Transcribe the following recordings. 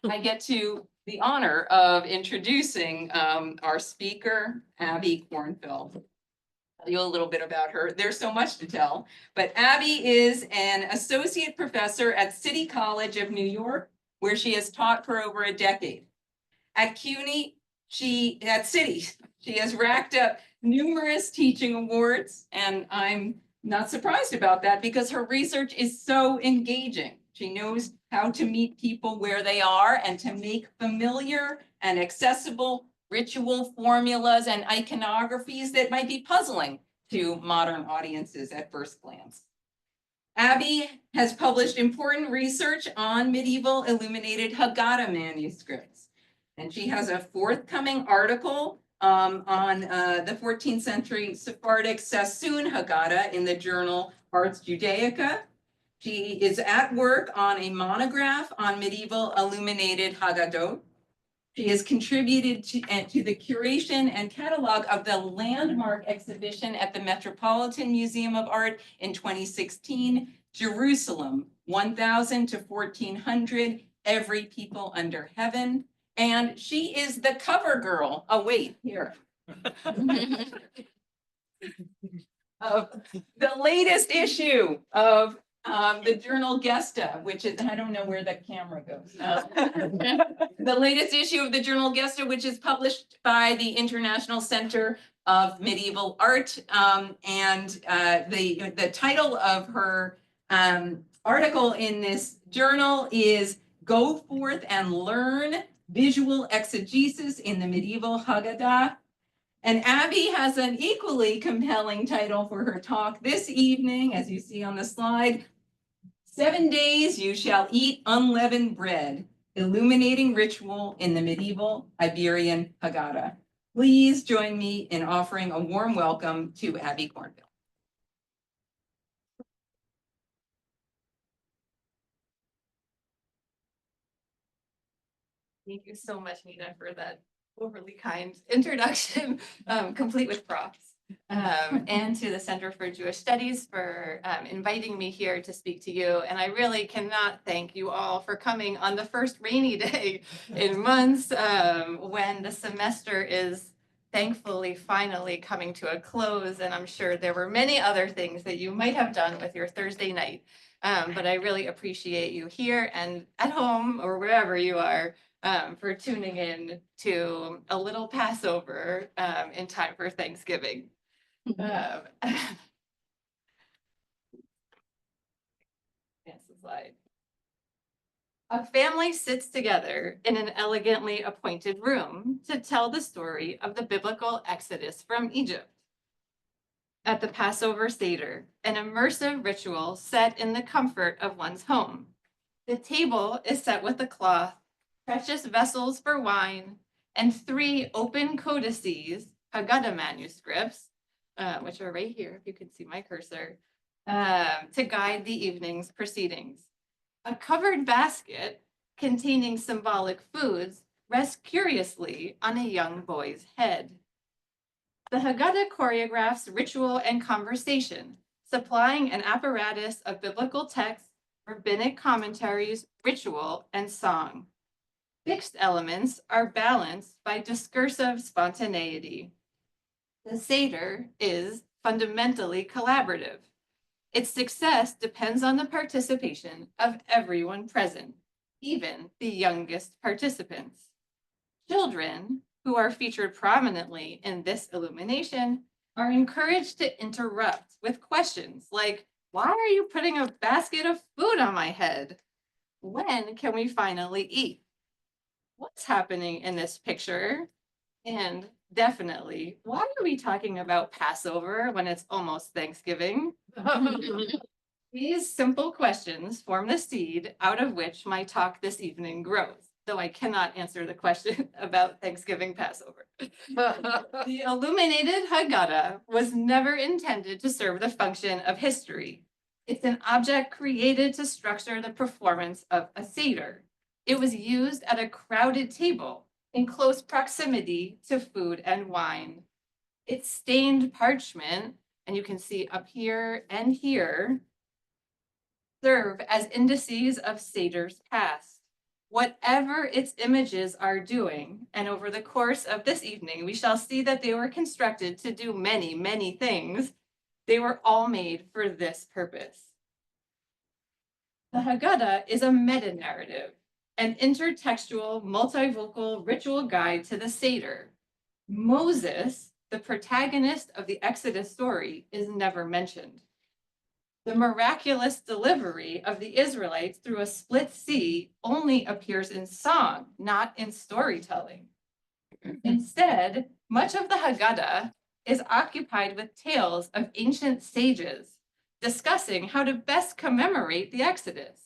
I get to the honor of introducing our speaker, Abby Kornfeld. Tell you a little bit about her. There's so much to tell, but Abby is an associate professor at City College of New York, where she has taught for over a decade. At CUNY, at City, she has racked up numerous teaching awards, and I'm not surprised about that because her research is so engaging. She knows how to meet people where they are and to make familiar and accessible ritual formulas and iconographies that might be puzzling to modern audiences at first glance. Abby has published important research on medieval illuminated Haggadah manuscripts, and she has a forthcoming article on the 14th century Sephardic Sassoon Haggadah in the journal Arts Judaica. She is at work on a monograph on medieval illuminated Haggadot. She has contributed to the curation and catalog of the landmark exhibition at the Metropolitan Museum of Art in 2016, Jerusalem, 1000 to 1400, Every People Under Heaven. And she is the cover girl. Oh, wait, here. Of the latest issue of the journal Gesta, which is, I don't know where the camera goes. The latest issue of the journal Gesta, which is published by the International Center of Medieval Art. And the title of her article in this journal is Go Forth and Learn Visual Exegesis in the Medieval Haggadah. And Abby has an equally compelling title for her talk this evening, as you see on the slide. 7 days you shall eat unleavened bread, illuminating ritual in the medieval Iberian Haggadah. Please join me in offering a warm welcome to Abby Kornfeld. Thank you so much, Nina, for that overly kind introduction, complete with props. And to the Center for Jewish Studies for inviting me here to speak to you. And I really cannot thank you all for coming on the first rainy day in months when the semester is thankfully finally coming to a close. And I'm sure there were many other things that you might have done with your Thursday night. But I really appreciate you here and at home or wherever you are for tuning in to a little Passover in time for Thanksgiving. Yes, the slide. A family sits together in an elegantly appointed room to tell the story of the biblical exodus from Egypt. At the Passover Seder, an immersive ritual set in the comfort of one's home. The table is set with a cloth, precious vessels for wine, and 3 open codices, Haggadah manuscripts, which are right here, if you can see my cursor, to guide the evening's proceedings. A covered basket containing symbolic foods rests curiously on a young boy's head. The Haggadah choreographs ritual and conversation, supplying an apparatus of biblical texts, rabbinic commentaries, ritual, and song. Fixed elements are balanced by discursive spontaneity. The Seder is fundamentally collaborative. Its success depends on the participation of everyone present, even the youngest participants. Children, who are featured prominently in this illumination, are encouraged to interrupt with questions like, why are you putting a basket of food on my head? When can we finally eat? What's happening in this picture? And definitely, why are we talking about Passover when it's almost Thanksgiving? These simple questions form the seed out of which my talk this evening grows, though I cannot answer the question about Thanksgiving Passover. The illuminated Haggadah was never intended to serve the function of history. It's an object created to structure the performance of a Seder. It was used at a crowded table in close proximity to food and wine. It's stained parchment, and you can see up here and here, serve as indices of Seder's past. whatever its images are doing, and over the course of this evening, we shall see that they were constructed to do many, many things. They were all made for this purpose. The Haggadah is a meta-narrative, an intertextual, multivocal ritual guide to the Seder. Moses, the protagonist of the Exodus story, is never mentioned. The miraculous delivery of the Israelites through a split sea only appears in song, not in storytelling. Instead, much of the Haggadah is occupied with tales of ancient sages discussing how to best commemorate the Exodus.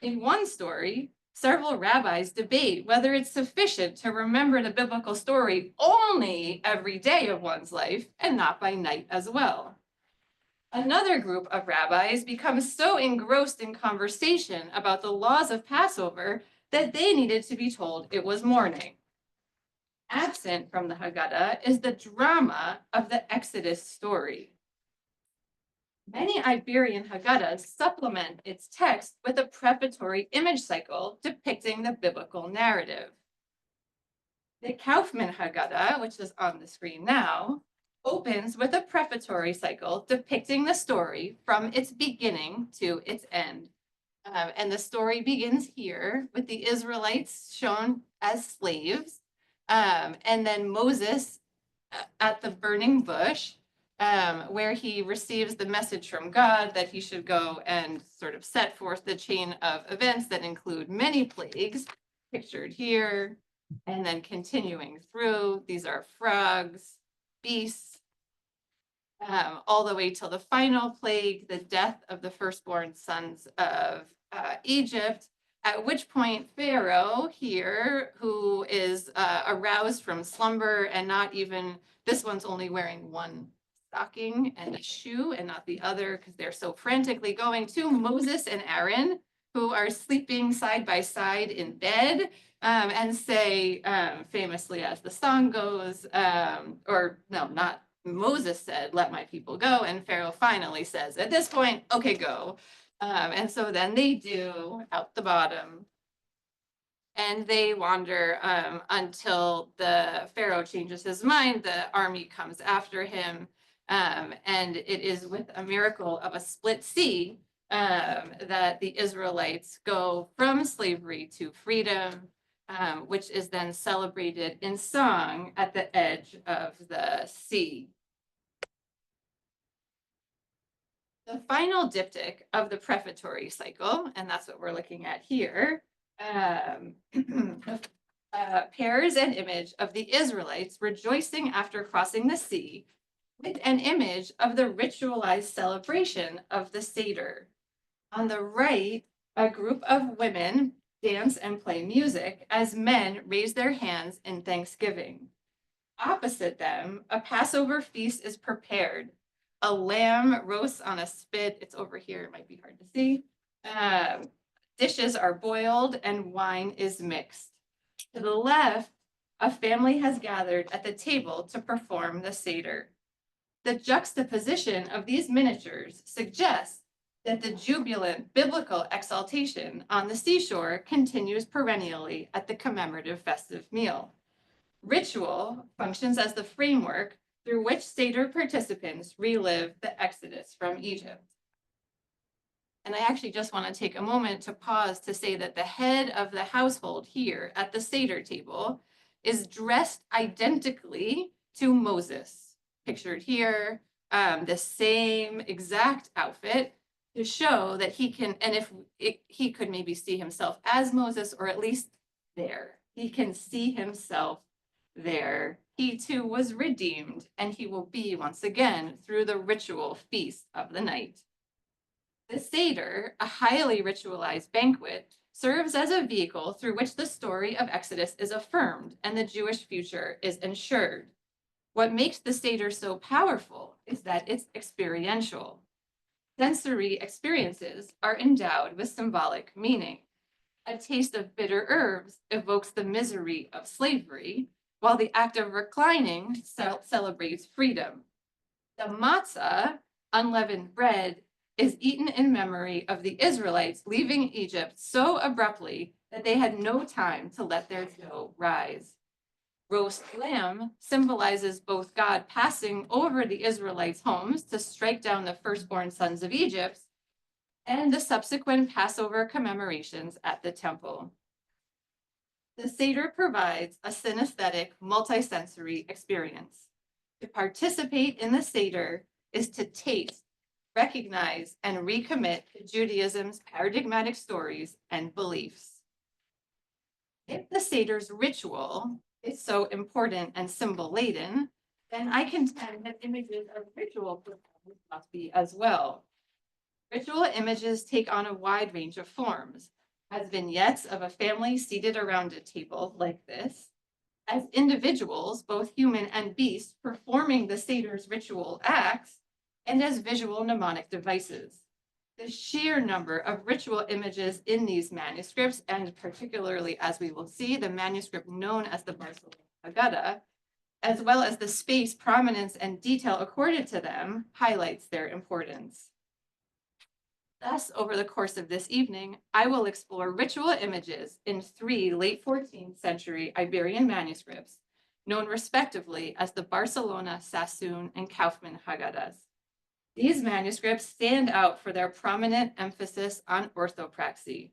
In one story, several rabbis debate whether it's sufficient to remember the biblical story only every day of one's life and not by night as well. Another group of rabbis becomes so engrossed in conversation about the laws of Passover that they needed to be told it was morning. Absent from the Haggadah is the drama of the Exodus story. Many Iberian Haggadahs supplement its text with a prefatory image cycle depicting the biblical narrative. The Kaufman Haggadah, which is on the screen now, opens with a prefatory cycle depicting the story from its beginning to its end. And the story begins here with the Israelites shown as slaves, and then Moses at the burning bush, where he receives the message from God that he should go and sort of set forth the chain of events that include many plagues, pictured here, and then continuing through. These are frogs, beasts, all the way till the final plague, the death of the firstborn sons of Egypt, at which point Pharaoh here, who is aroused from slumber and not even, this one's only wearing one stocking and a shoe and not the other because they're so frantically going to Moses and Aaron, who are sleeping side by side in bed, and say famously as the song goes, or no, not Moses said, "Let my people go," and Pharaoh finally says, at this point, "Okay, go." And so then they do out the bottom, and they wander until the Pharaoh changes his mind. The army comes after him, and it is with a miracle of a split sea that the Israelites go from slavery to freedom, which is then celebrated in song at the edge of the sea. The final diptych of the prefatory cycle, and that's what we're looking at here, pairs an image of the Israelites rejoicing after crossing the sea with an image of the ritualized celebration of the Seder. On the right, a group of women dance and play music as men raise their hands in thanksgiving. Opposite them, a Passover feast is prepared. A lamb roasts on a spit. It's over here, it might be hard to see. Dishes are boiled and wine is mixed. To the left, a family has gathered at the table to perform the Seder. The juxtaposition of these miniatures suggests that the jubilant biblical exaltation on the seashore continues perennially at the commemorative festive meal. Ritual functions as the framework through which Seder participants relive the Exodus from Egypt. And I actually just want to take a moment to pause to say that the head of the household here at the Seder table is dressed identically to Moses, pictured here, the same exact outfit to show that he can, and if he could maybe see himself as Moses, or at least there, he can see himself there. He too was redeemed, and he will be once again through the ritual feast of the night. The Seder, a highly ritualized banquet, serves as a vehicle through which the story of Exodus is affirmed and the Jewish future is ensured. What makes the Seder so powerful is that it's experiential. Sensory experiences are endowed with symbolic meaning. A taste of bitter herbs evokes the misery of slavery, while the act of reclining celebrates freedom. The matzah, unleavened bread, is eaten in memory of the Israelites leaving Egypt so abruptly that they had no time to let their dough rise. Roast lamb symbolizes both God passing over the Israelites' homes to strike down the firstborn sons of Egypt and the subsequent Passover commemorations at the temple. The Seder provides a synesthetic, multisensory experience. To participate in the Seder is to taste, recognize, and recommit to Judaism's paradigmatic stories and beliefs. If the Seder's ritual is so important and symbol-laden, then I contend that images of ritual performance must be as well. Ritual images take on a wide range of forms, as vignettes of a family seated around a table like this, as individuals, both human and beast, performing the Seder's ritual acts, and as visual mnemonic devices. The sheer number of ritual images in these manuscripts, and particularly, as we will see, the manuscript known as the Barcelona Haggadah, as well as the space, prominence, and detail accorded to them, highlights their importance. Thus, over the course of this evening, I will explore ritual images in 3 late 14th century Iberian manuscripts, known respectively as the Barcelona, Sassoon, and Kaufman Haggadahs. These manuscripts stand out for their prominent emphasis on orthopraxy.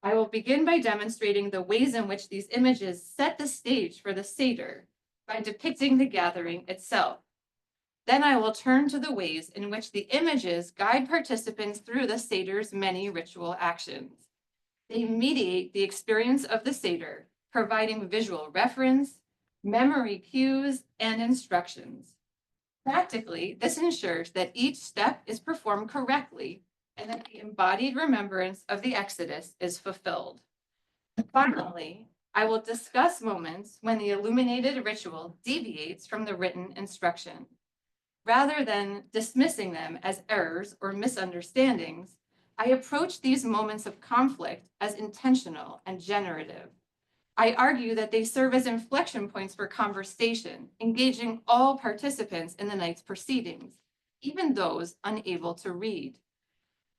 I will begin by demonstrating the ways in which these images set the stage for the Seder by depicting the gathering itself. Then I will turn to the ways in which the images guide participants through the Seder's many ritual actions. They mediate the experience of the Seder, providing visual reference, memory cues, and instructions. Practically, this ensures that each step is performed correctly and that the embodied remembrance of the Exodus is fulfilled. Finally, I will discuss moments when the illuminated ritual deviates from the written instruction. Rather than dismissing them as errors or misunderstandings, I approach these moments of conflict as intentional and generative. I argue that they serve as inflection points for conversation, engaging all participants in the night's proceedings, even those unable to read.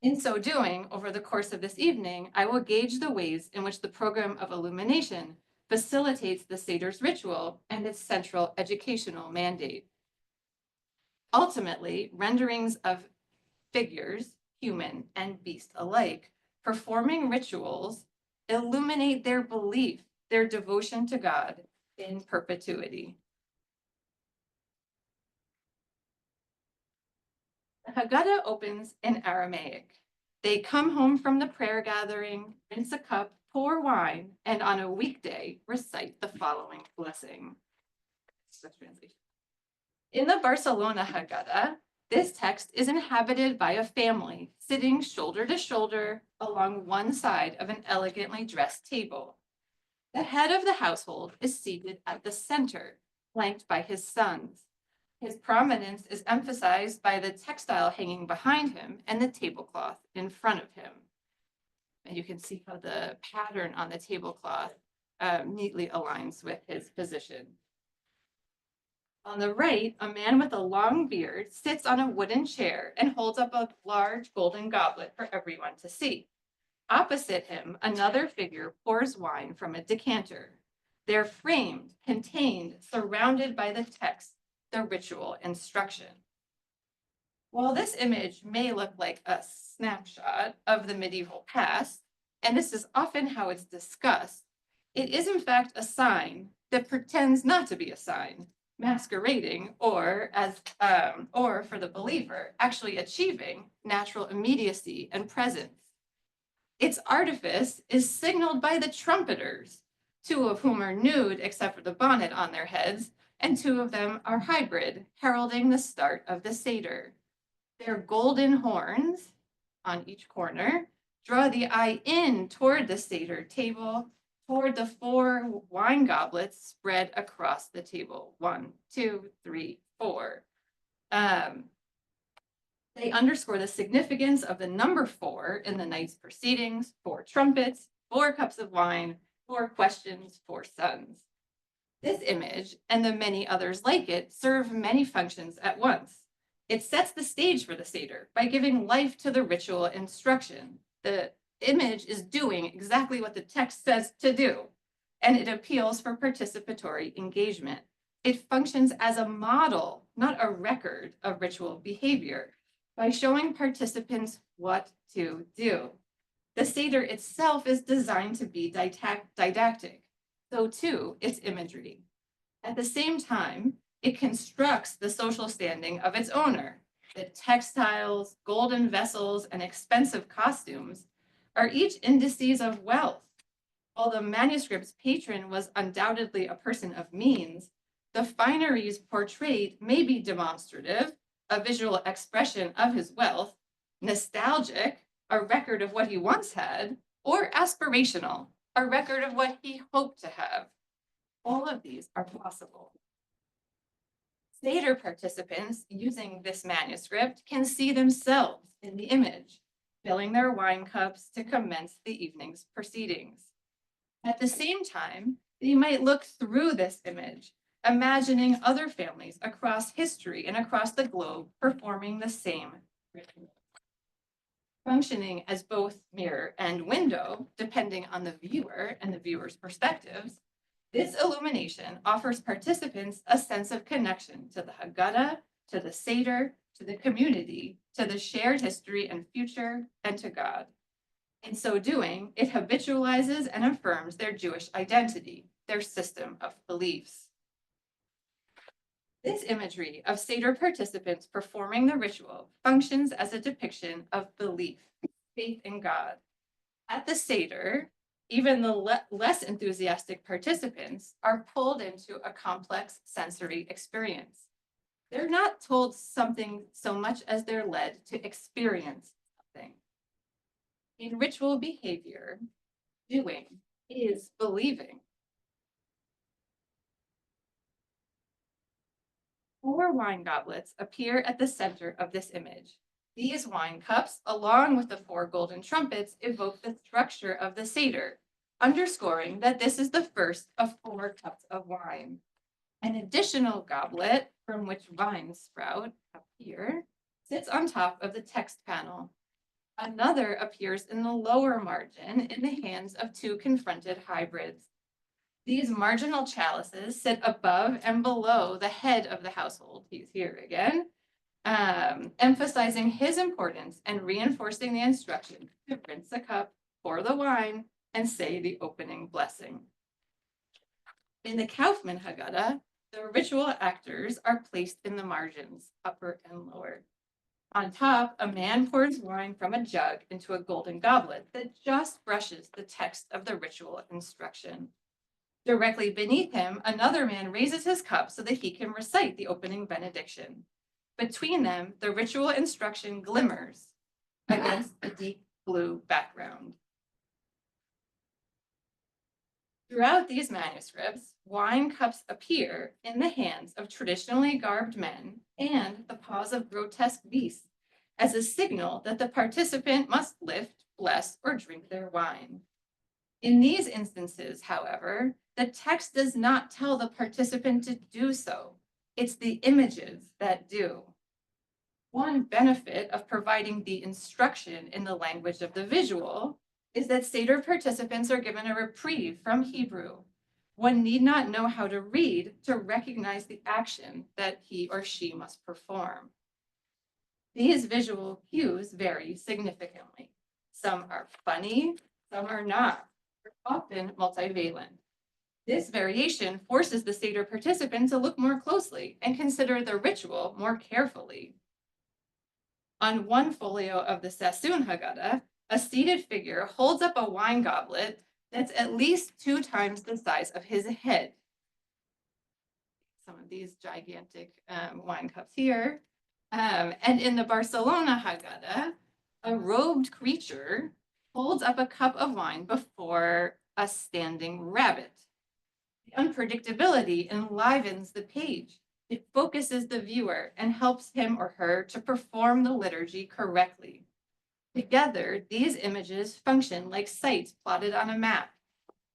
In so doing, over the course of this evening, I will gauge the ways in which the program of illumination facilitates the Seder's ritual and its central educational mandate. Ultimately, renderings of figures, human and beast alike, performing rituals illuminate their belief, their devotion to God in perpetuity. The Haggadah opens in Aramaic. They come home from the prayer gathering, rinse a cup, pour wine, and on a weekday recite the following blessing. In the Barcelona Haggadah, this text is inhabited by a family sitting shoulder to shoulder along one side of an elegantly dressed table. The head of the household is seated at the center, flanked by his sons. His prominence is emphasized by the textile hanging behind him and the tablecloth in front of him. And you can see how the pattern on the tablecloth neatly aligns with his position. On the right, a man with a long beard sits on a wooden chair and holds up a large golden goblet for everyone to see. Opposite him, another figure pours wine from a decanter. They're framed, contained, surrounded by the text, the ritual instruction. While this image may look like a snapshot of the medieval past, and this is often how it's discussed, it is in fact a sign that pretends not to be a sign, masquerading, or for the believer, actually achieving natural immediacy and presence. Its artifice is signaled by the trumpeters, 2 of whom are nude except for the bonnet on their heads, and 2 of them are hybrid, heralding the start of the Seder. Their golden horns on each corner draw the eye in toward the Seder table, toward the 4 wine goblets spread across the table. 1, 2, 3, 4. They underscore the significance of the number 4 in the night's proceedings: 4 trumpets, 4 cups of wine, 4 questions, 4 sons. This image, and the many others like it, serve many functions at once. It sets the stage for the Seder by giving life to the ritual instruction, the image is doing exactly what the text says to do, and it appeals for participatory engagement. It functions as a model, not a record of ritual behavior, by showing participants what to do. The Seder itself is designed to be didactic, so too its imagery. At the same time, it constructs the social standing of its owner. The textiles, golden vessels, and expensive costumes are each indices of wealth. While the manuscript's patron was undoubtedly a person of means, the fineries portrayed may be demonstrative, a visual expression of his wealth, nostalgic, a record of what he once had, or aspirational, a record of what he hoped to have. All of these are possible. Seder participants using this manuscript can see themselves in the image, filling their wine cups to commence the evening's proceedings. At the same time, they might look through this image, imagining other families across history and across the globe performing the same ritual. Functioning as both mirror and window, depending on the viewer and the viewer's perspectives, this illumination offers participants a sense of connection to the Haggadah, to the Seder, to the community, to the shared history and future, and to God. In so doing, it habitualizes and affirms their Jewish identity, their system of beliefs. This imagery of Seder participants performing the ritual functions as a depiction of belief, faith in God. At the Seder, even the less enthusiastic participants are pulled into a complex sensory experience. They're not told something so much as they're led to experience something. In ritual behavior, doing is believing. 4 wine goblets appear at the center of this image. These wine cups, along with the 4 golden trumpets, evoke the structure of the Seder, underscoring that this is the first of 4 cups of wine. An additional goblet, from which vines sprout up here, sits on top of the text panel. Another appears in the lower margin in the hands of 2 confronted hybrids. These marginal chalices sit above and below the head of the household. He's here again, emphasizing his importance and reinforcing the instruction to rinse the cup, pour the wine, and say the opening blessing. In the Kaufman Haggadah, the ritual actors are placed in the margins, upper and lower. On top, a man pours wine from a jug into a golden goblet that just brushes the text of the ritual instruction. Directly beneath him, another man raises his cup so that he can recite the opening benediction. Between them, the ritual instruction glimmers against a deep blue background. Throughout these manuscripts, wine cups appear in the hands of traditionally garbed men and the paws of grotesque beasts as a signal that the participant must lift, bless, or drink their wine. In these instances, however, the text does not tell the participant to do so. It's the images that do. One benefit of providing the instruction in the language of the visual is that Seder participants are given a reprieve from Hebrew. One need not know how to read to recognize the action that he or she must perform. These visual cues vary significantly. Some are funny, some are not, often multivalent. This variation forces the Seder participant to look more closely and consider the ritual more carefully. On one folio of the Sassoon Haggadah, a seated figure holds up a wine goblet that's at least 2 times the size of his head. Some of these gigantic wine cups here. And in the Barcelona Haggadah, a robed creature holds up a cup of wine before a standing rabbit. The unpredictability enlivens the page. It focuses the viewer and helps him or her to perform the liturgy correctly. Together, these images function like sites plotted on a map,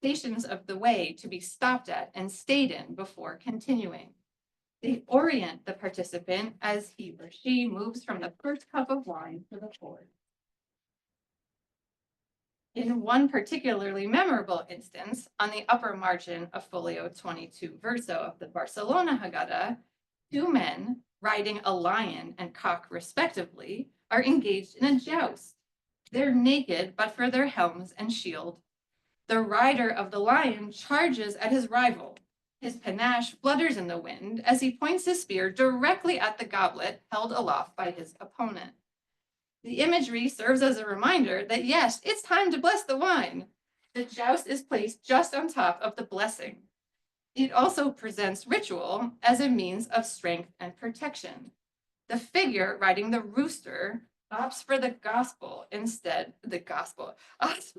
stations of the way to be stopped at and stayed in before continuing. They orient the participant as he or she moves from the first cup of wine to the fourth. In one particularly memorable instance, on the upper margin of folio 22 verso of the Barcelona Haggadah, two men, riding a lion and cock respectively, are engaged in a joust. They're naked, but for their helms and shield. The rider of the lion charges at his rival. His panache flutters in the wind as he points his spear directly at the goblet held aloft by his opponent. The imagery serves as a reminder that yes, it's time to bless the wine. The joust is placed just on top of the blessing. It also presents ritual as a means of strength and protection. The figure riding the rooster opts for the gospel instead, opts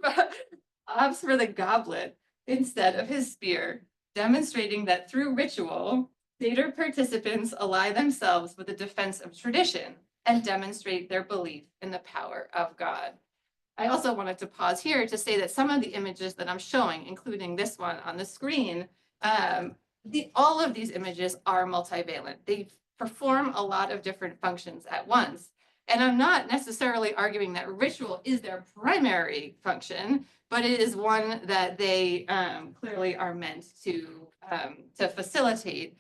for the goblet instead of his spear, demonstrating that through ritual, Seder participants ally themselves with the defense of tradition and demonstrate their belief in the power of God. I also wanted to pause here to say that some of the images that I'm showing, including this one on the screen, all of these images are multivalent. They perform a lot of different functions at once. And I'm not necessarily arguing that ritual is their primary function, but it is one that they clearly are meant to facilitate.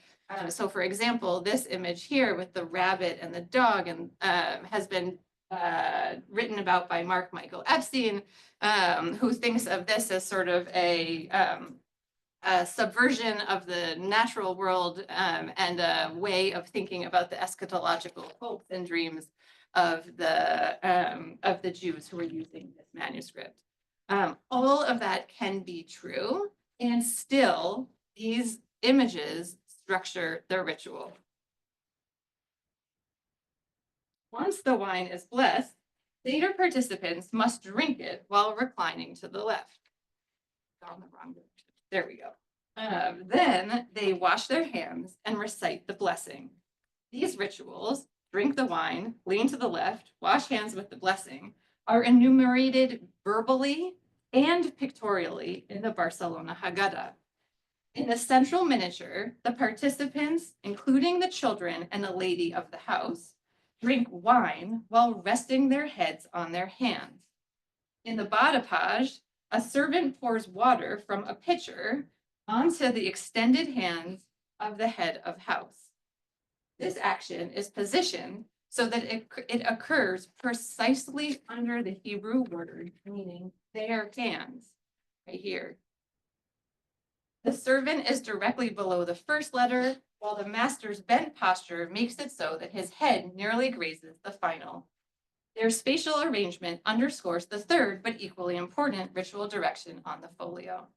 So for example, this image here with the rabbit and the dog has been written about by Mark Michael Epstein, who thinks of this as sort of a subversion of the natural world and a way of thinking about the eschatological hopes and dreams of the Jews who were using this manuscript. All of that can be true, and still these images structure the ritual. Once the wine is blessed, Seder participants must drink it while reclining to the left. Gone the wrong direction. There we go. Then they wash their hands and recite the blessing. These rituals, drink the wine, lean to the left, wash hands with the blessing, are enumerated verbally and pictorially in the Barcelona Haggadah. In the central miniature, the participants, including the children and the lady of the house, drink wine while resting their heads on their hands. In the bas page, a servant pours water from a pitcher onto the extended hands of the head of house. This action is positioned so that it occurs precisely under the Hebrew word meaning their hands, right here. The servant is directly below the first letter, while the master's bent posture makes it so that his head nearly grazes the final. Their spatial arrangement underscores the third but equally important ritual direction on the folio.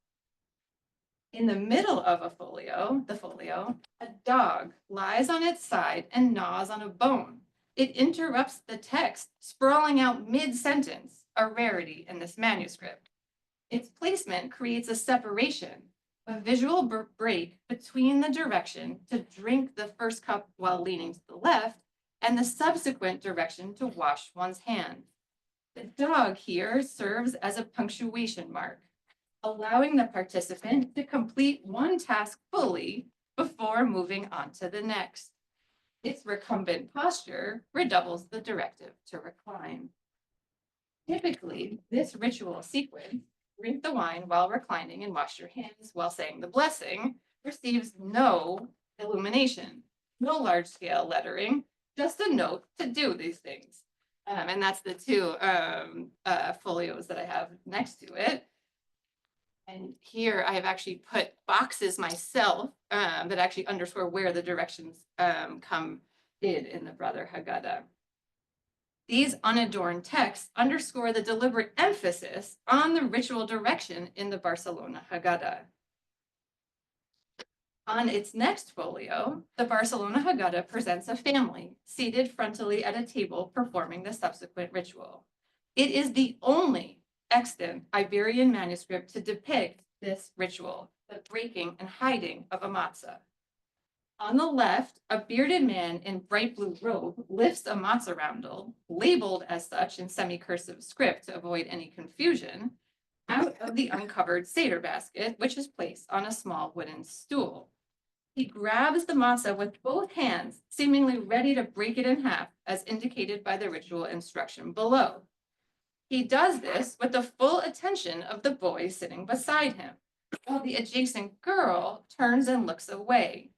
In the middle of the folio, a dog lies on its side and gnaws on a bone. It interrupts the text, sprawling out mid-sentence, a rarity in this manuscript. Its placement creates a separation, a visual break between the direction to drink the first cup while leaning to the left and the subsequent direction to wash one's hands. The dog here serves as a punctuation mark, allowing the participant to complete one task fully before moving on to the next. Its recumbent posture redoubles the directive to recline. Typically, this ritual sequence, drink the wine while reclining and wash your hands while saying the blessing, receives no illumination, no large-scale lettering, just a note to do these things. And that's the two folios that I have next to it. And here I have actually put boxes myself that actually underscore where the directions come in the Brother Haggadah. These unadorned texts underscore the deliberate emphasis on the ritual direction in the Barcelona Haggadah. On its next folio, the Barcelona Haggadah presents a family seated frontally at a table performing the subsequent ritual. It is the only extant Iberian manuscript to depict this ritual, the breaking and hiding of a matzah. On the left, a bearded man in bright blue robe lifts a matzah roundel, labeled as such in semi-cursive script to avoid any confusion, out of the uncovered Seder basket, which is placed on a small wooden stool. He grabs the matzah with both hands, seemingly ready to break it in half, as indicated by the ritual instruction below. He does this with the full attention of the boy sitting beside him, while the adjacent girl turns and looks away.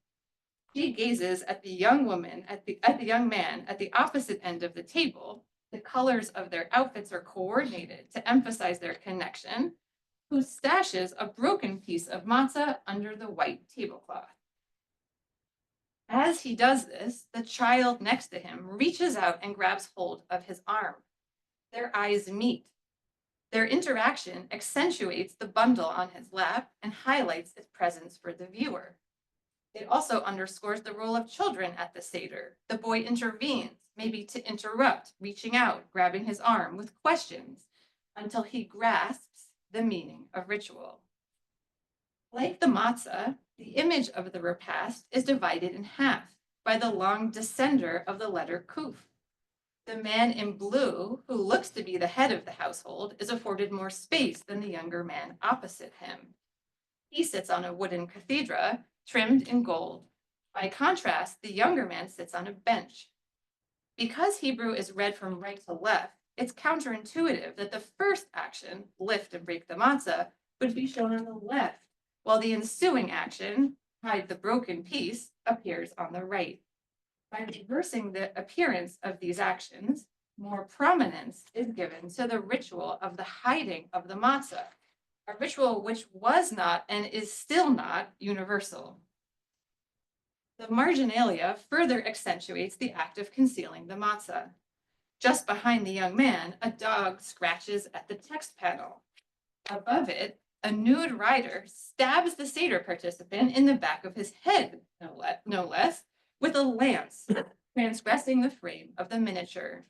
She gazes at the young woman, at the young man at the opposite end of the table. The colors of their outfits are coordinated to emphasize their connection, who stashes a broken piece of matzah under the white tablecloth. As he does this, the child next to him reaches out and grabs hold of his arm. Their eyes meet. Their interaction accentuates the bundle on his lap and highlights its presence for the viewer. It also underscores the role of children at the Seder. The boy intervenes, maybe to interrupt, reaching out, grabbing his arm with questions until he grasps the meaning of ritual. Like the matzah, the image of the repast is divided in half by the long descender of the letter kuf. The man in blue, who looks to be the head of the household, is afforded more space than the younger man opposite him. He sits on a wooden cathedra trimmed in gold. By contrast, the younger man sits on a bench. Because Hebrew is read from right to left, it's counterintuitive that the first action, lift and break the matzah, would be shown on the left, while the ensuing action, hide the broken piece, appears on the right. By reversing the appearance of these actions, more prominence is given to the ritual of the hiding of the matzah, a ritual which was not and is still not universal. The marginalia further accentuates the act of concealing the matzah. Just behind the young man, a dog scratches at the text panel. Above it, a nude rider stabs the Seder participant in the back of his head, no less, with a lance, transgressing the frame of the miniature.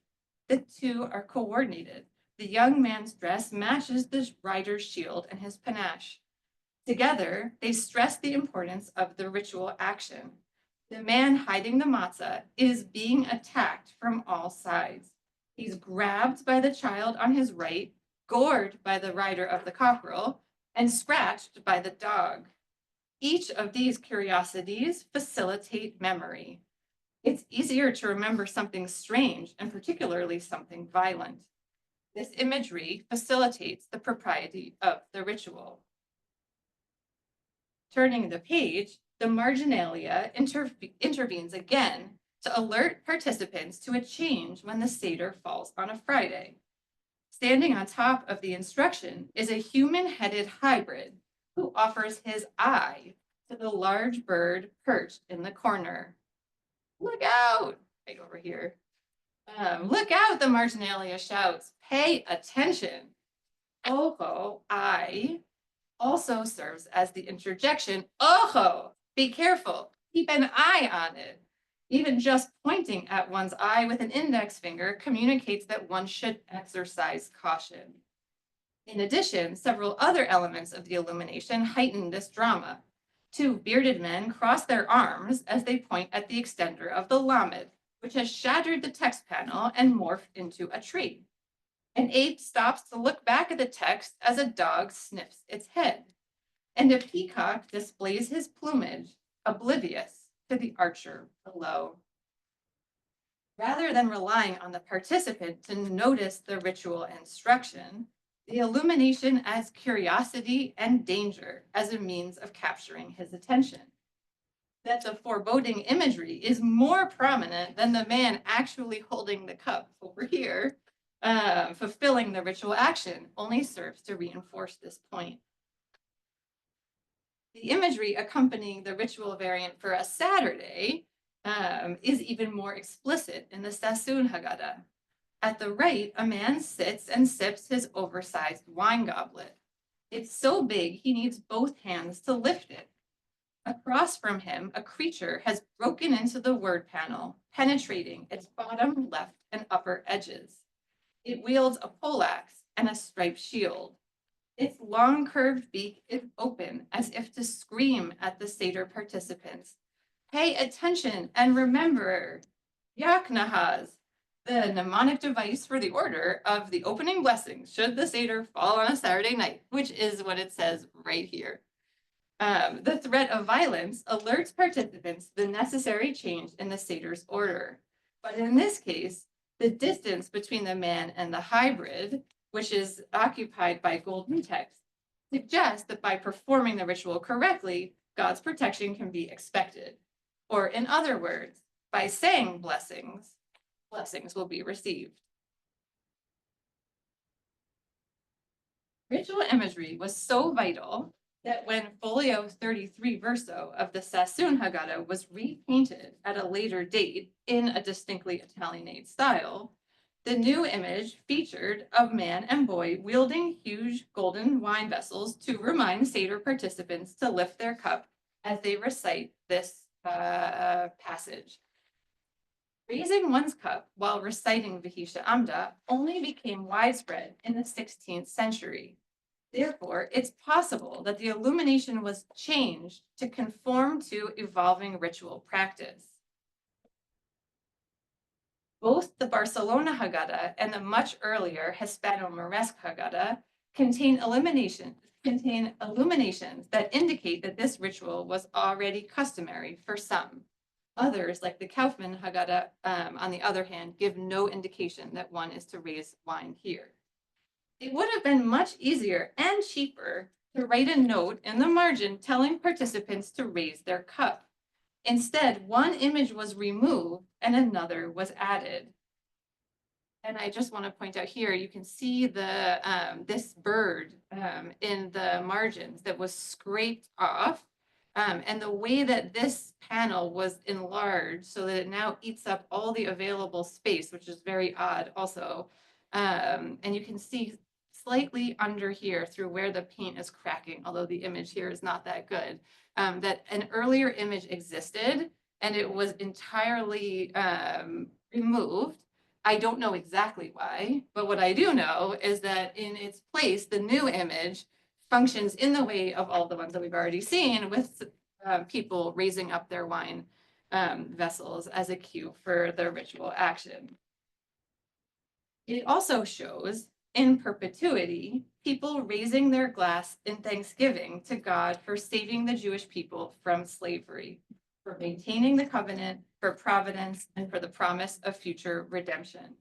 The two are coordinated. The young man's dress matches the rider's shield and his panache. Together, they stress the importance of the ritual action. The man hiding the matzah is being attacked from all sides. He's grabbed by the child on his right, gored by the rider of the cockerel, and scratched by the dog. Each of these curiosities facilitate memory. It's easier to remember something strange and particularly something violent. This imagery facilitates the propriety of the ritual. Turning the page, the marginalia intervenes again to alert participants to a change when the Seder falls on a Friday. Standing on top of the instruction is a human-headed hybrid who offers his eye to the large bird perched in the corner. Look out, right over here. Look out, the marginalia shouts, pay attention. Oho, eye, also serves as the interjection, ojo, be careful, keep an eye on it. Even just pointing at one's eye with an index finger communicates that one should exercise caution. In addition, several other elements of the illumination heighten this drama. Two bearded men cross their arms as they point at the extender of the lamed, which has shattered the text panel and morphed into a tree. An ape stops to look back at the text as a dog sniffs its head, and a peacock displays his plumage, oblivious to the archer below. Rather than relying on the participant to notice the ritual instruction, the illumination adds curiosity and danger as a means of capturing his attention. That the foreboding imagery is more prominent than the man actually holding the cup over here, fulfilling the ritual action, only serves to reinforce this point. The imagery accompanying the ritual variant for a Saturday is even more explicit in the Sassoon Haggadah. At the right, a man sits and sips his oversized wine goblet. It's so big he needs both hands to lift it. Across from him, a creature has broken into the word panel, penetrating its bottom, left, and upper edges. It wields a poleaxe and a striped shield. Its long curved beak is open as if to scream at the Seder participants. Pay attention and remember, Yaknahaz, the mnemonic device for the order of the opening blessings should the Seder fall on a Saturday night, which is what it says right here. The threat of violence alerts participants to the necessary change in the Seder's order. But in this case, the distance between the man and the hybrid, which is occupied by golden text, suggests that by performing the ritual correctly, God's protection can be expected. Or in other words, by saying blessings, blessings will be received. Ritual imagery was so vital that when folio 33 verso of the Sassoon Haggadah was repainted at a later date in a distinctly Italianate style, the new image featured a man and boy wielding huge golden wine vessels to remind Seder participants to lift their cup as they recite this passage. Raising one's cup while reciting Vihisha Amda only became widespread in the 16th century. Therefore, it's possible that the illumination was changed to conform to evolving ritual practice. Both the Barcelona Haggadah and the much earlier Hispano-Moresque Haggadah contain illuminations that indicate that this ritual was already customary for some. Others, like the Kaufman Haggadah, on the other hand, give no indication that one is to raise wine here. It would have been much easier and cheaper to write a note in the margin telling participants to raise their cup. Instead, one image was removed and another was added. And I just want to point out here, you can see the this bird in the margins that was scraped off. And the way that this panel was enlarged so that it now eats up all the available space, which is very odd also. And you can see slightly under here through where the paint is cracking, although the image here is not that good, that an earlier image existed and it was entirely removed. I don't know exactly why, but what I do know is that in its place, the new image functions in the way of all the ones that we've already seen, with people raising up their wine vessels as a cue for the ritual action. It also shows, in perpetuity, people raising their glass in thanksgiving to God for saving the Jewish people from slavery, for maintaining the covenant, for providence, and for the promise of future redemption.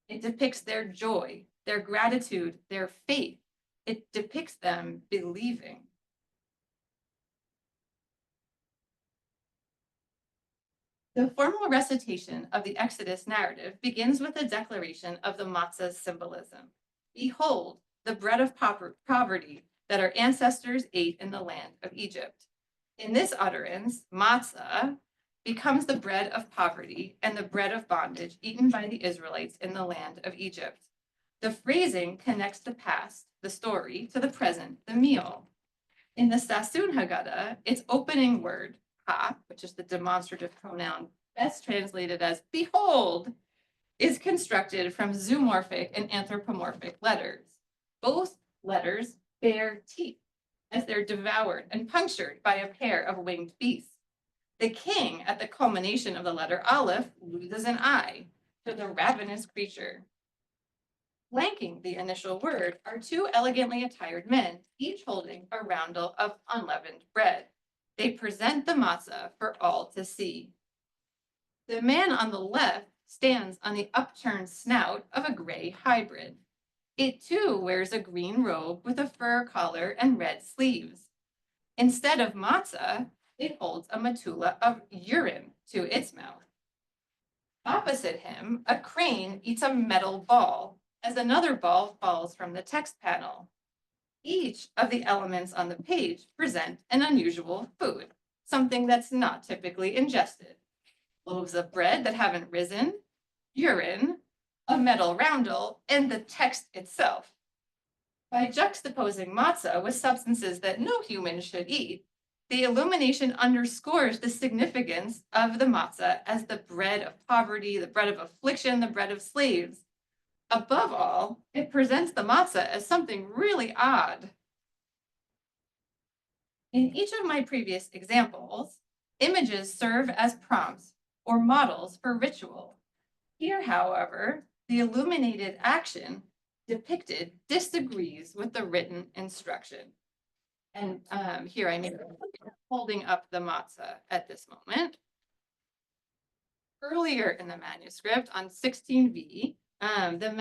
It depicts their joy, their gratitude, their faith. It depicts them believing. The formal recitation of the Exodus narrative begins with a declaration of the matzah's symbolism. Behold, the bread of poverty that our ancestors ate in the land of Egypt. In this utterance, matzah becomes the bread of poverty and the bread of bondage eaten by the Israelites in the land of Egypt. The phrasing connects the past, the story, to the present, the meal. In the Sassoon Haggadah, its opening word, ha, which is the demonstrative pronoun best translated as behold, is constructed from zoomorphic and anthropomorphic letters. Both letters bear teeth as they're devoured and punctured by a pair of winged beasts. The king, at the culmination of the letter aleph, loses an eye to the ravenous creature. Flanking the initial word are two elegantly attired men, each holding a roundel of unleavened bread. They present the matzah for all to see. The man on the left stands on the upturned snout of a gray hybrid. It too wears a green robe with a fur collar and red sleeves. Instead of matzah, it holds a matula of urine to its mouth. Opposite him, a crane eats a metal ball as another ball falls from the text panel. Each of the elements on the page present an unusual food, something that's not typically ingested. Loaves of bread that haven't risen, urine, a metal roundel, and the text itself. By juxtaposing matzah with substances that no human should eat, the illumination underscores the significance of the matzah as the bread of poverty, the bread of affliction, the bread of slaves. Above all, it presents the matzah as something really odd. In each of my previous examples, images serve as prompts or models for ritual. Here, however, the illuminated action depicted disagrees with the written instruction. And here I'm holding up the matzah at this moment. Earlier in the manuscript on 16V, The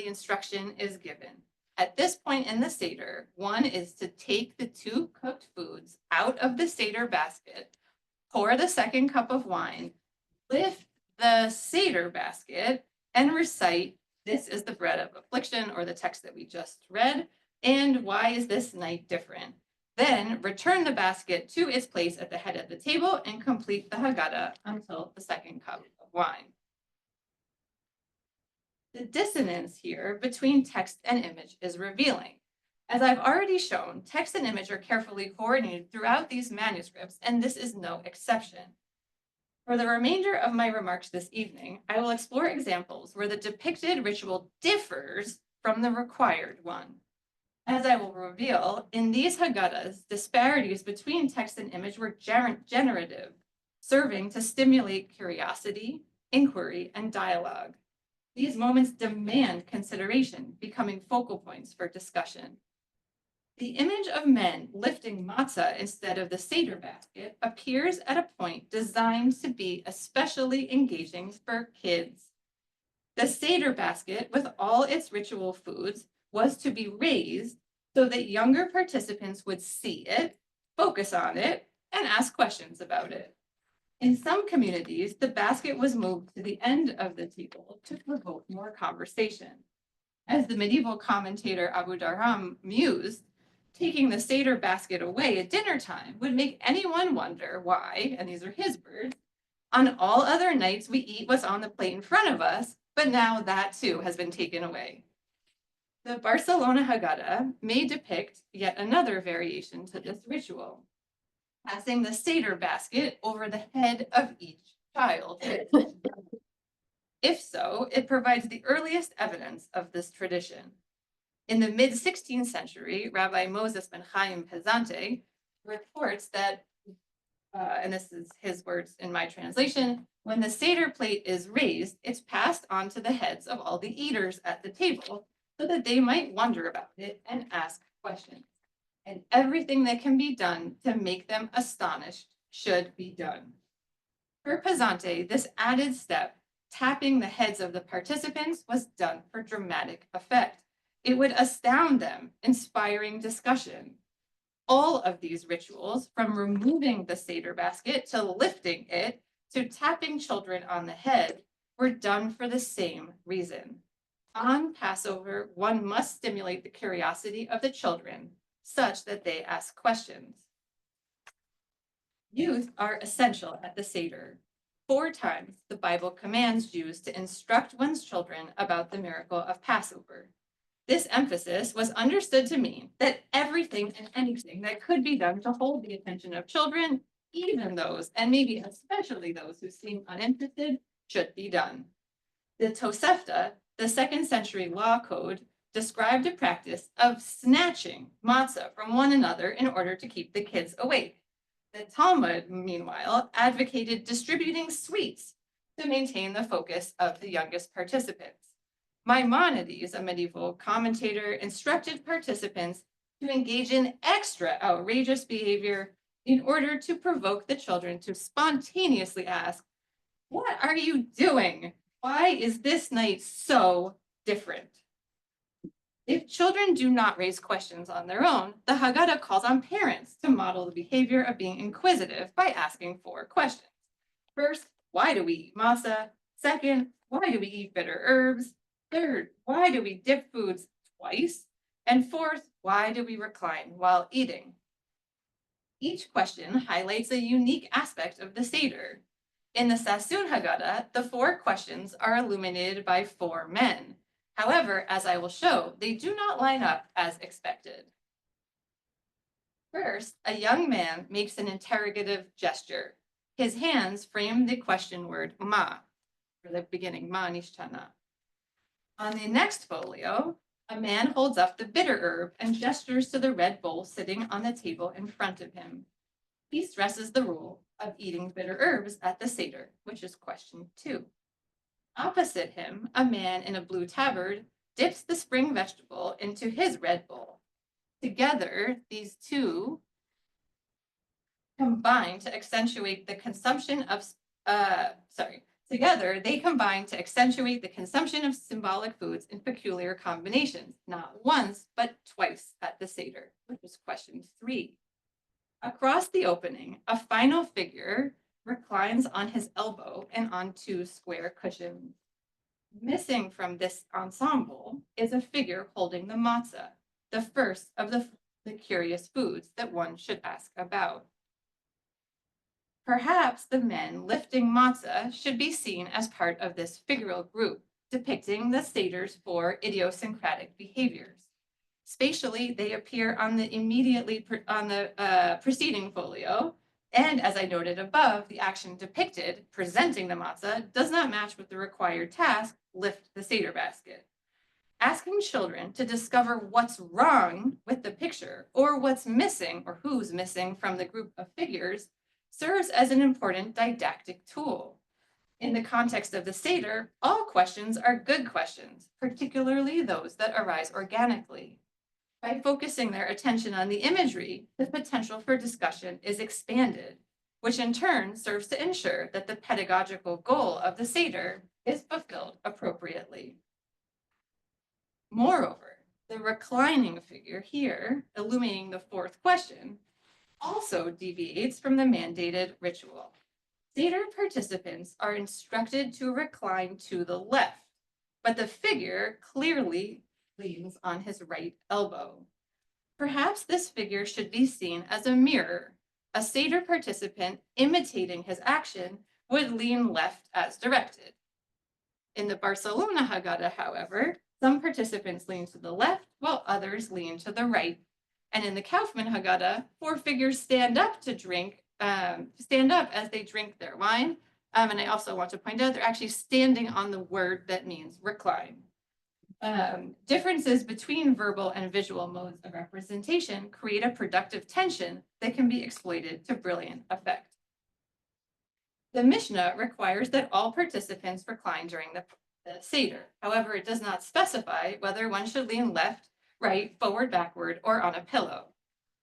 instruction is given. At this point in the Seder, one is to take the 2 cooked foods out of the Seder basket, pour the second cup of wine, lift the Seder basket, and recite, "This is the bread of affliction," or the text that we just read, and "Why is this night different?" Then return the basket to its place at the head of the table and complete the Haggadah until the second cup of wine. The dissonance here between text and image is revealing. As I've already shown, text and image are carefully coordinated throughout these manuscripts, and this is no exception. For the remainder of my remarks this evening, I will explore examples where the depicted ritual differs from the required one. As I will reveal, in these Haggadahs, disparities between text and image were generative, serving to stimulate curiosity, inquiry, and dialogue. These moments demand consideration, becoming focal points for discussion. The image of men lifting matzah instead of the Seder basket appears at a point designed to be especially engaging for kids. The Seder basket, with all its ritual foods, was to be raised so that younger participants would see it, focus on it, and ask questions about it. In some communities, the basket was moved to the end of the table to provoke more conversation. As the medieval commentator Abu Darham mused, taking the Seder basket away at dinner time would make anyone wonder why, and these are his words, "On all other nights we eat what's on the plate in front of us, but now that too has been taken away." The Barcelona Haggadah may depict yet another variation to this ritual, passing the Seder basket over the head of each child. If so, it provides the earliest evidence of this tradition. In the mid-16th century, Rabbi Moses ben Chaim Pesante reports that, and this is his words in my translation, "When the Seder plate is raised, it's passed on to the heads of all the eaters at the table so that they might wonder about it and ask questions. And everything that can be done to make them astonished should be done." For Pesante, this added step, tapping the heads of the participants, was done for dramatic effect. It would astound them, inspiring discussion. All of these rituals, from removing the Seder basket to lifting it to tapping children on the head, were done for the same reason. On Passover, one must stimulate the curiosity of the children such that they ask questions. Youth are essential at the Seder. 4 times the Bible commands Jews to instruct one's children about the miracle of Passover. This emphasis was understood to mean that everything and anything that could be done to hold the attention of children, even those, and maybe especially those who seem uninterested, should be done. The Tosefta, the 2nd century law code, described a practice of snatching matzah from one another in order to keep the kids awake. The Talmud, meanwhile, advocated distributing sweets to maintain the focus of the youngest participants. Maimonides, a medieval commentator, instructed participants to engage in extra outrageous behavior in order to provoke the children to spontaneously ask, "What are you doing? Why is this night so different?" If children do not raise questions on their own, the Haggadah calls on parents to model the behavior of being inquisitive by asking 4 questions. First, why do we eat matzah? Second, why do we eat bitter herbs? Third, why do we dip foods twice? And fourth, why do we recline while eating? Each question highlights a unique aspect of the Seder. In the Sassoon Haggadah, the 4 questions are illuminated by 4 men. However, as I will show, they do not line up as expected. First, a young man makes an interrogative gesture. His hands frame the question word ma, for the beginning, ma nishtana. On the next folio, a man holds up the bitter herb and gestures to the red bowl sitting on the table in front of him. He stresses the rule of eating bitter herbs at the Seder, which is question 2. Opposite him, a man in a blue tabard dips the spring vegetable into his red bowl. Together, these 2 combine to accentuate the consumption of, Together, they combine to accentuate the consumption of symbolic foods in peculiar combinations, not once, but twice at the Seder, which is question 3. Across the opening, a final figure reclines on his elbow and on 2 square cushions. Missing from this ensemble is a figure holding the matzah, the first of the curious foods that one should ask about. Perhaps the men lifting matzah should be seen as part of this figural group, depicting the Seder's 4 idiosyncratic behaviors. Spatially, they appear on the preceding folio, and as I noted above, the action depicted, presenting the matzah, does not match with the required task, lift the Seder basket. Asking children to discover what's wrong with the picture, or what's missing, or who's missing from the group of figures, serves as an important didactic tool. In the context of the Seder, all questions are good questions, particularly those that arise organically. By focusing their attention on the imagery, the potential for discussion is expanded, which in turn serves to ensure that the pedagogical goal of the Seder is fulfilled appropriately. Moreover, the reclining figure here, illuminating the 4th question, also deviates from the mandated ritual. Seder participants are instructed to recline to the left, but the figure clearly leans on his right elbow. Perhaps this figure should be seen as a mirror. A Seder participant imitating his action would lean left as directed. In the Barcelona Haggadah, however, some participants lean to the left while others lean to the right. And in the Kaufman Haggadah, 4 figures stand up as they drink their wine. And I also want to point out they're actually standing on the word that means recline. Differences between verbal and visual modes of representation create a productive tension that can be exploited to brilliant effect. The Mishnah requires that all participants recline during the Seder. However, it does not specify whether one should lean left, right, forward, backward, or on a pillow.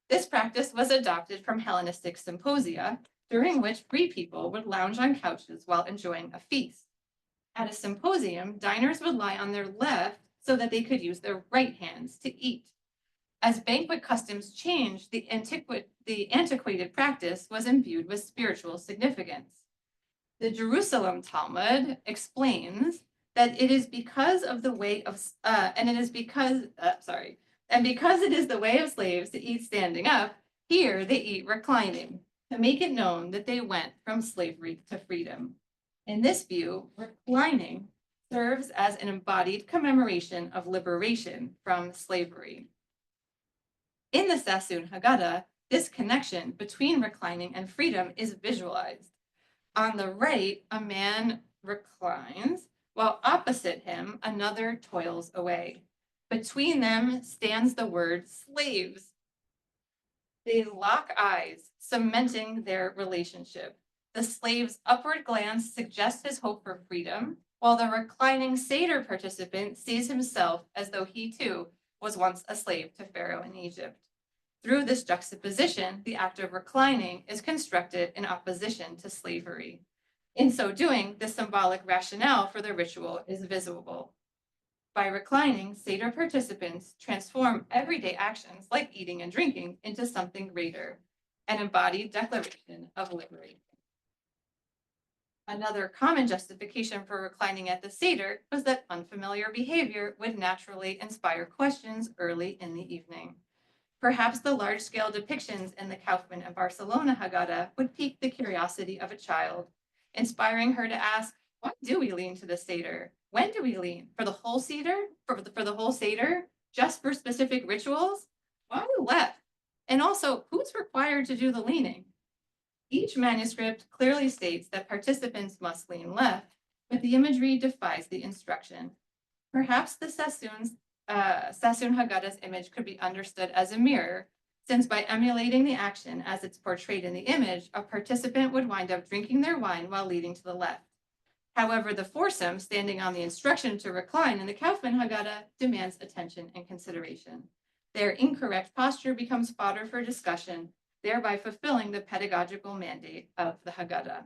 This practice was adopted from Hellenistic symposia, during which free people would lounge on couches while enjoying a feast. At a symposium, diners would lie on their left so that they could use their right hands to eat. As banquet customs changed, the antiquated practice was imbued with spiritual significance. The Jerusalem Talmud explains that it is because it is the way of slaves to eat standing up, here they eat reclining, to make it known that they went from slavery to freedom. In this view, reclining serves as an embodied commemoration of liberation from slavery. In the Sassoon Haggadah, this connection between reclining and freedom is visualized. On the right, a man reclines, while opposite him, another toils away. Between them stands the word slaves. They lock eyes, cementing their relationship. The slave's upward glance suggests his hope for freedom, while the reclining Seder participant sees himself as though he too was once a slave to Pharaoh in Egypt. Through this juxtaposition, the act of reclining is constructed in opposition to slavery. In so doing, the symbolic rationale for the ritual is visible. By reclining, Seder participants transform everyday actions like eating and drinking into something greater, an embodied declaration of liberation. Another common justification for reclining at the Seder was that unfamiliar behavior would naturally inspire questions early in the evening. Perhaps the large-scale depictions in the Kaufman and Barcelona Haggadah would pique the curiosity of a child, inspiring her to ask, why do we lean to the Seder? When do we lean? For the whole Seder? For the whole Seder? Just for specific rituals? Why left? And also, who's required to do the leaning? Each manuscript clearly states that participants must lean left, but the imagery defies the instruction. Perhaps the Sassoon Haggadah's image could be understood as a mirror, since by emulating the action as it's portrayed in the image, a participant would wind up drinking their wine while leading to the left. However, the foursome standing on the instruction to recline in the Kaufman Haggadah demands attention and consideration. Their incorrect posture becomes fodder for discussion, thereby fulfilling the pedagogical mandate of the Haggadah.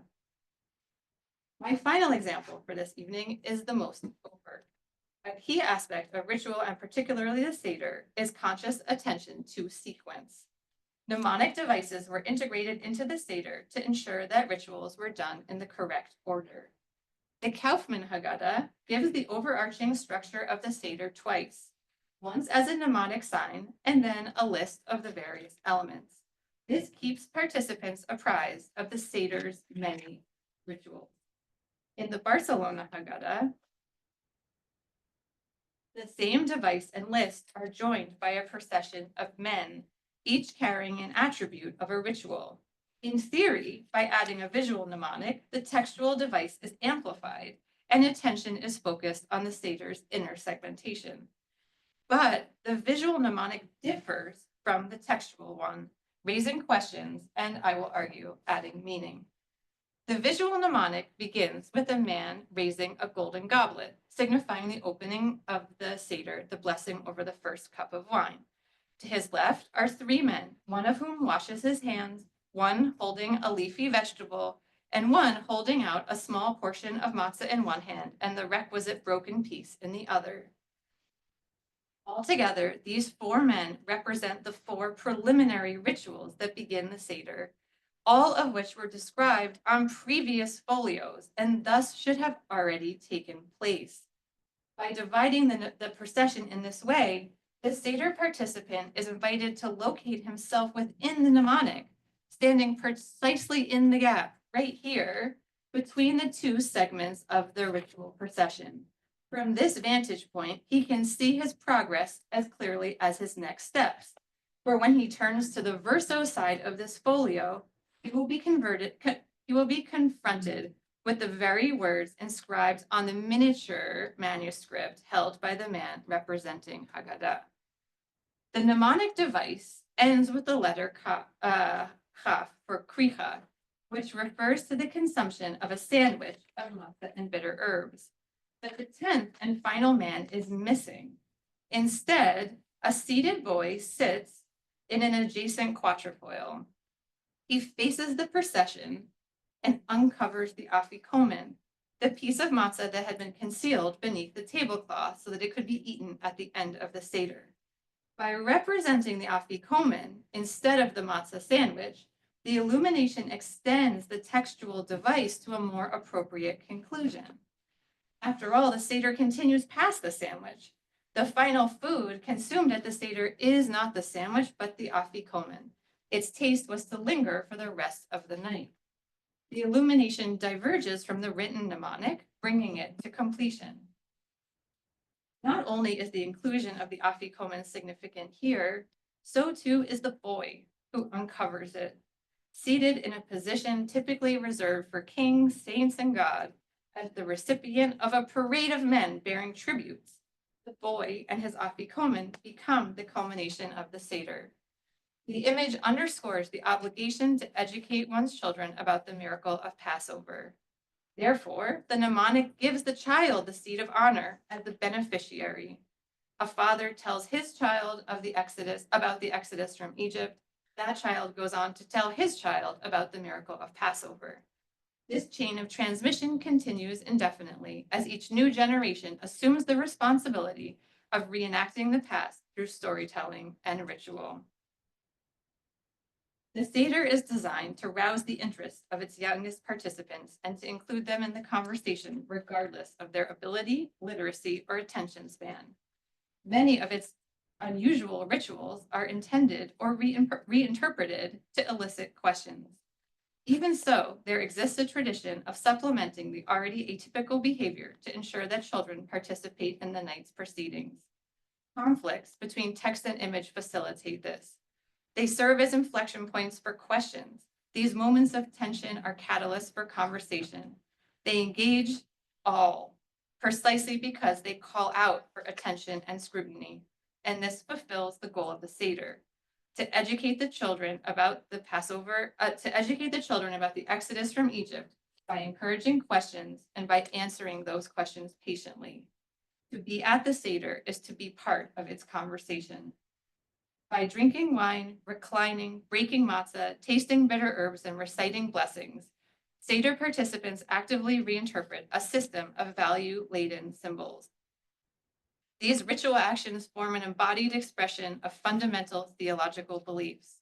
My final example for this evening is the most overt. A key aspect of ritual, and particularly the Seder, is conscious attention to sequence. Mnemonic devices were integrated into the Seder to ensure that rituals were done in the correct order. The Kaufman Haggadah gives the overarching structure of the Seder twice, once as a mnemonic sign and then a list of the various elements. This keeps participants apprised of the Seder's many rituals. In the Barcelona Haggadah, the same device and list are joined by a procession of men, each carrying an attribute of a ritual. In theory, by adding a visual mnemonic, the textual device is amplified and attention is focused on the Seder's inner segmentation. But the visual mnemonic differs from the textual one, raising questions and, I will argue, adding meaning. The visual mnemonic begins with a man raising a golden goblet, signifying the opening of the Seder, the blessing over the first cup of wine. To his left are three men, one of whom washes his hands, one holding a leafy vegetable, and one holding out a small portion of matzah in one hand and the requisite broken piece in the other. Altogether, these four men represent the four preliminary rituals that begin the Seder, all of which were described on previous folios and thus should have already taken place. By dividing the procession in this way, the Seder participant is invited to locate himself within the mnemonic, standing precisely in the gap, right here, between the two segments of the ritual procession. From this vantage point, he can see his progress as clearly as his next steps. For when he turns to the verso side of this folio, he will be confronted with the very words inscribed on the miniature manuscript held by the man representing Haggadah. The mnemonic device ends with the letter chaf for kricha, which refers to the consumption of a sandwich of matzah and bitter herbs. But the 10th and final man is missing. Instead, a seated boy sits in an adjacent quatrefoil. He faces the procession and uncovers the afikomen, the piece of matzah that had been concealed beneath the tablecloth so that it could be eaten at the end of the Seder. By representing the afikomen instead of the matzah sandwich, the illumination extends the textual device to a more appropriate conclusion. After all, the Seder continues past the sandwich. The final food consumed at the Seder is not the sandwich, but the afikomen. Its taste was to linger for the rest of the night. The illumination diverges from the written mnemonic, bringing it to completion. Not only is the inclusion of the afikomen significant here, so too is the boy who uncovers it. Seated in a position typically reserved for kings, saints, and God, as the recipient of a parade of men bearing tributes, the boy and his afikomen become the culmination of the Seder. The image underscores the obligation to educate one's children about the miracle of Passover. Therefore, the mnemonic gives the child the seat of honor as the beneficiary. A father tells his child of the Exodus about the Exodus from Egypt. That child goes on to tell his child about the miracle of Passover. This chain of transmission continues indefinitely as each new generation assumes the responsibility of reenacting the past through storytelling and ritual. The Seder is designed to rouse the interest of its youngest participants and to include them in the conversation regardless of their ability, literacy, or attention span. Many of its unusual rituals are intended or reinterpreted to elicit questions. Even so, there exists a tradition of supplementing the already atypical behavior to ensure that children participate in the night's proceedings. Conflicts between text and image facilitate this. They serve as inflection points for questions. These moments of tension are catalysts for conversation. They engage all, precisely because they call out for attention and scrutiny. And this fulfills the goal of the Seder, to educate the children about the Passover, to educate the children about the Exodus from Egypt by encouraging questions and by answering those questions patiently. To be at the Seder is to be part of its conversation. By drinking wine, reclining, breaking matzah, tasting bitter herbs, and reciting blessings, Seder participants actively reinterpret a system of value-laden symbols. These ritual actions form an embodied expression of fundamental theological beliefs.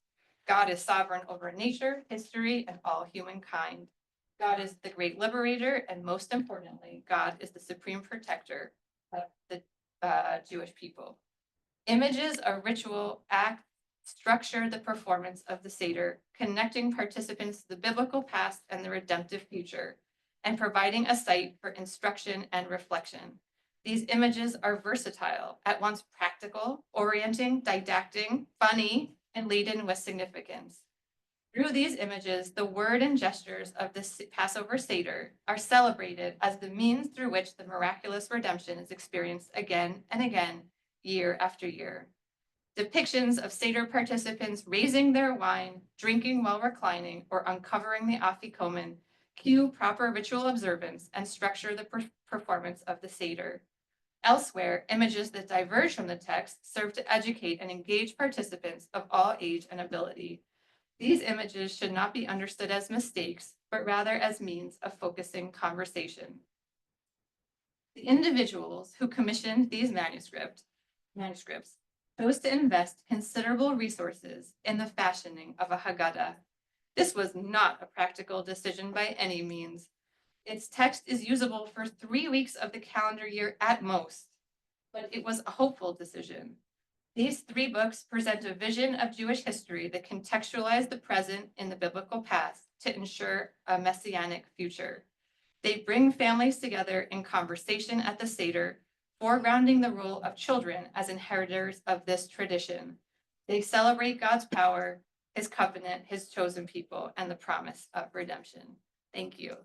God is sovereign over nature, history, and all humankind. God is the great liberator, and most importantly, God is the supreme protector of the Jewish people. Images of ritual acts structure the performance of the Seder, connecting participants to the biblical past and the redemptive future, and providing a site for instruction and reflection. These images are versatile, at once practical, orienting, didactic, funny, and laden with significance. Through these images, the word and gestures of the Passover Seder are celebrated as the means through which the miraculous redemption is experienced again and again, year after year. Depictions of Seder participants raising their wine, drinking while reclining, or uncovering the afikomen cue proper ritual observance and structure the performance of the Seder. Elsewhere, images that diverge from the text serve to educate and engage participants of all age and ability. These images should not be understood as mistakes, but rather as means of focusing conversation. The individuals who commissioned these manuscripts chose to invest considerable resources in the fashioning of a Haggadah. This was not a practical decision by any means. Its text is usable for 3 weeks of the calendar year at most, but it was a hopeful decision. These 3 books present a vision of Jewish history that contextualize the present in the biblical past to ensure a messianic future. They bring families together in conversation at the Seder, foregrounding the role of children as inheritors of this tradition. They celebrate God's power, his covenant, his chosen people, and the promise of redemption. Thank you.